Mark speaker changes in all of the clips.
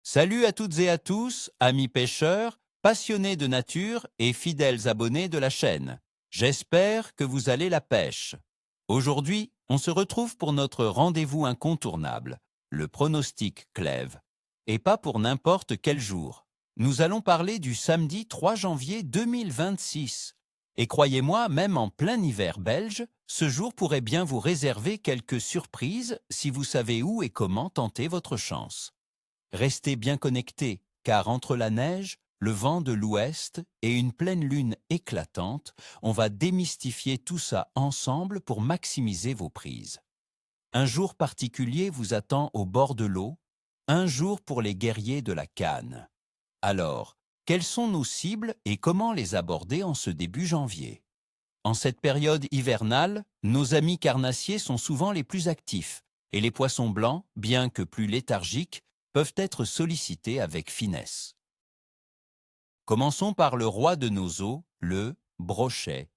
Speaker 1: Salut à toutes et à tous, amis pêcheurs, passionnés de nature et fidèles abonnés de la chaîne. J'espère que vous allez la pêche. Aujourd'hui, on se retrouve pour notre rendez-vous incontournable, le pronostic Clèves. Et pas pour n'importe quel jour. Nous allons parler du samedi 3 janvier 2026. Et croyez-moi, même en plein hiver belge, ce jour pourrait bien vous réserver quelques surprises si vous savez où et comment tenter votre chance. Restez bien connectés, car entre la neige, le vent de l'ouest et une pleine lune éclatante, on va démystifier tout ça ensemble pour maximiser vos prises. Un jour particulier vous attend au bord de l'eau, un jour pour les guerriers de la canne. Alors, quelles sont nos cibles et comment les aborder en ce début janvier? En cette période hivernale, nos amis carnassiers sont souvent les plus actifs et les poissons blancs, bien que plus léthargiques, peuvent être sollicités avec finesse. Commençons par le roi de nos eaux, le brochet.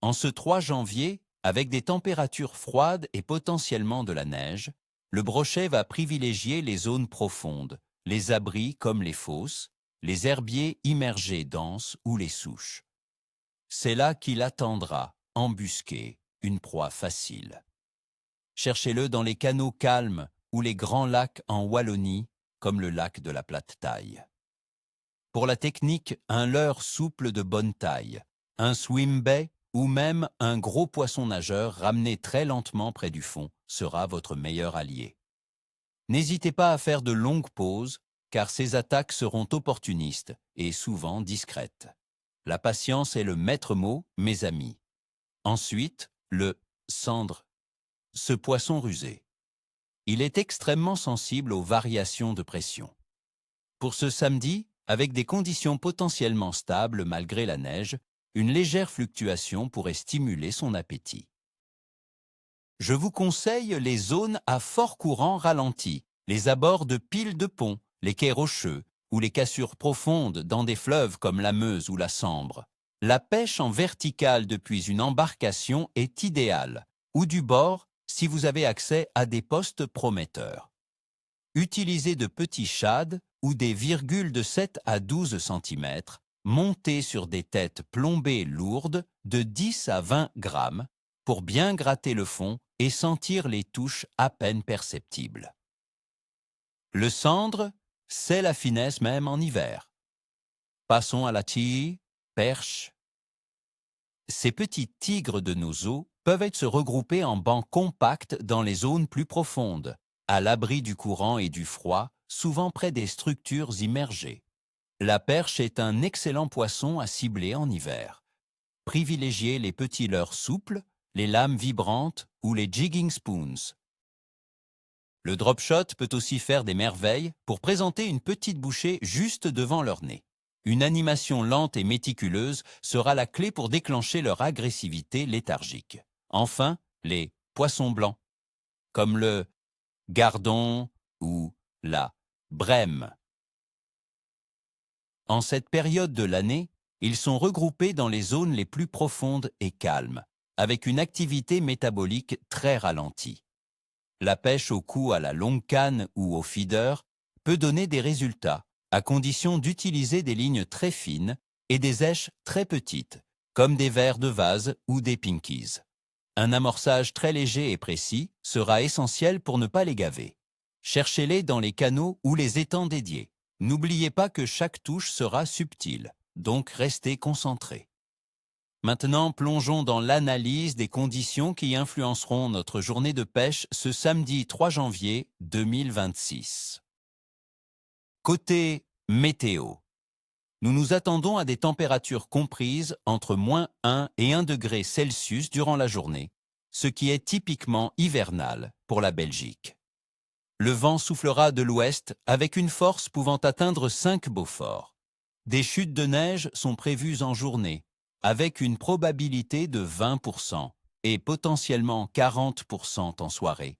Speaker 1: En ce 3 janvier, avec des températures froides et potentiellement de la neige, le brochet va privilégier les zones profondes, les abris comme les fosses, les herbiers immergés denses ou les souches. C'est là qu'il attendra, embusqué, une proie facile. Cherchez-le dans les canaux calmes ou les grands lacs en Wallonie, comme le lac de la Plate-Taille. Pour la technique, un leurre souple de bonne taille, un swim bait ou même un gros poisson nageur ramené très lentement près du fond sera votre meilleur allié. N'hésitez pas à faire de longues pauses, car ces attaques seront opportunistes et souvent discrètes. La patience est le maître mot, mes amis. Ensuite, le cendre, ce poisson rusé. Il est extrêmement sensible aux variations de pression. Pour ce samedi, avec des conditions potentiellement stables malgré la neige, une légère fluctuation pourrait stimuler son appétit. Je vous conseille les zones à fort courant ralenti, les abords de piles de ponts, les quais rocheux ou les cassures profondes dans des fleuves comme la Meuse ou la Sambre. La pêche en verticale depuis une embarcation est idéale, ou du bord si vous avez accès à des postes prometteurs. Utilisez de petits shad ou des virgules de 7 à 12 cm, montés sur des têtes plombées lourdes de 10 à 20 grammes, pour bien gratter le fond et sentir les touches à peine perceptibles. Le cendre, c'est la finesse même en hiver. Passons à la tille, perche. Ces petits tigres de nos eaux peuvent se regrouper en bancs compacts dans les zones plus profondes, à l'abri du courant et du froid, souvent près des structures immergées. La perche est un excellent poisson à cibler en hiver. Privilégiez les petits leurres souples, les lames vibrantes ou les jigging spoons. Le drop shot peut aussi faire des merveilles pour présenter une petite bouchée juste devant leur nez. Une animation lente et méticuleuse sera la clé pour déclencher leur agressivité léthargique. Enfin, les poissons blancs, comme le gardon ou la brème. En cette période de l'année, ils sont regroupés dans les zones les plus profondes et calmes, avec une activité métabolique très ralentie. La pêche au coup à la longue canne ou au feeder peut donner des résultats, à condition d'utiliser des lignes très fines et des éches très petites, comme des vers de vase ou des pinkies. Un amorçage très léger et précis sera essentiel pour ne pas les gaver. Cherchez-les dans les canaux ou les étangs dédiés. N'oubliez pas que chaque touche sera subtile, donc restez concentrés. Maintenant, plongeons dans l'analyse des conditions qui influenceront notre journée de pêche ce samedi 3 janvier 2026. Côté météo, nous nous attendons à des températures comprises entre -1 et 1 degré Celsius durant la journée, ce qui est typiquement hivernal pour la Belgique. Le vent soufflera de l'ouest avec une force pouvant atteindre 5 Beaufort. Des chutes de neige sont prévues en journée, avec une probabilité de 20% et potentiellement 40% en soirée.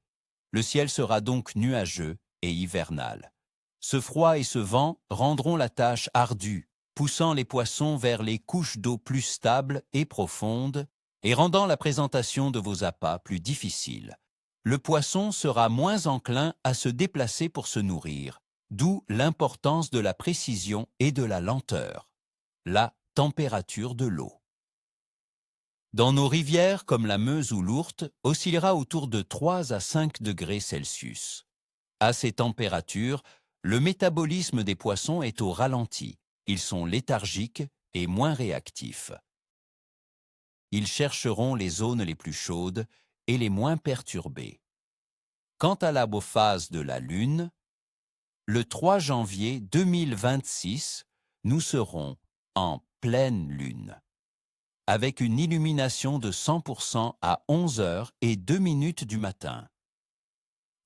Speaker 1: Le ciel sera donc nuageux et hivernal. Ce froid et ce vent rendront la tâche ardue, poussant les poissons vers les couches d'eau plus stables et profondes et rendant la présentation de vos appâts plus difficile. Le poisson sera moins enclin à se déplacer pour se nourrir, d'où l'importance de la précision et de la lenteur, la température de l'eau. Dans nos rivières comme la Meuse ou l'Ourthe, oscillera autour de 3 à 5 degrés Celsius. À ces températures, le métabolisme des poissons est au ralenti. Ils sont léthargiques et moins réactifs. Ils chercheront les zones les plus chaudes et les moins perturbées. Quant à l'apophase de la Lune, le 3 janvier 2026, nous serons en pleine Lune, avec une illumination de 100% à 11h02 du matin.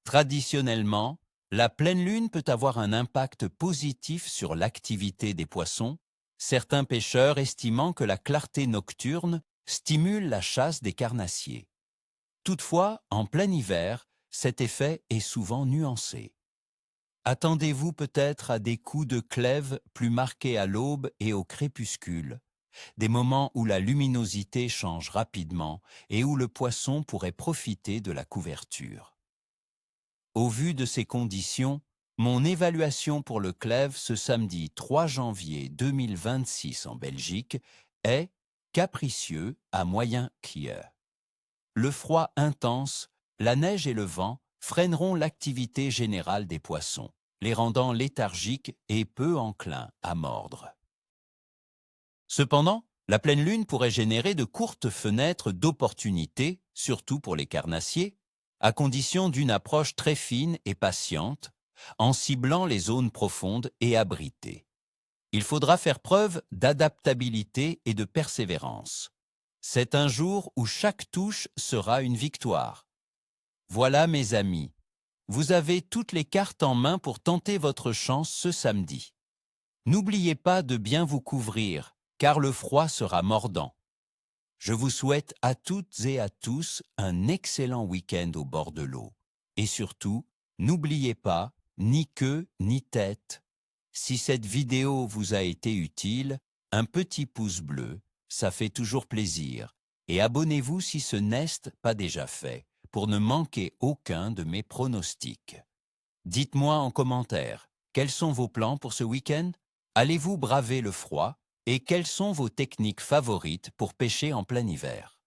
Speaker 1: Traditionnellement, la pleine lune peut avoir un impact positif sur l'activité des poissons, certains pêcheurs estimant que la clarté nocturne stimule la chasse des carnassiers. Toutefois, en plein hiver, cet effet est souvent nuancé. Attendez-vous peut-être à des coups de clèves plus marqués à l'aube et au crépuscule, des moments où la luminosité change rapidement et où le poisson pourrait profiter de la couverture. Au vu de ces conditions, mon évaluation pour le clève ce samedi 3 janvier 2026 en Belgique est capricieux à moyen clear. Le froid intense, la neige et le vent freineront l'activité générale des poissons, les rendant léthargiques et peu enclins à mordre. Cependant, la pleine lune pourrait générer de courtes fenêtres d'opportunité, surtout pour les carnassiers, à condition d'une approche très fine et patiente, en ciblant les zones profondes et abritées. Il faudra faire preuve d'adaptabilité et de persévérance. C'est un jour où chaque touche sera une victoire. Voilà, mes amis, vous avez toutes les cartes en main pour tenter votre chance ce samedi. N'oubliez pas de bien vous couvrir, car le froid sera mordant. Je vous souhaite à toutes et à tous un excellent week-end au bord de l'eau. Et surtout, n'oubliez pas, ni queue ni tête. Si cette vidéo vous a été utile, un petit pouce bleu, ça fait toujours plaisir. Et abonnez-vous si ce n'est pas déjà fait, pour ne manquer aucun de mes pronostics. Dites-moi en commentaire, quels sont vos plans pour ce week-end? Allez-vous braver le froid? Et quelles sont vos techniques favorites pour pêcher en plein hiver?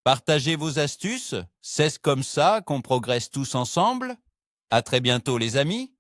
Speaker 1: Partagez vos astuces, c'est comme ça qu'on progresse tous ensemble. À très bientôt les amis.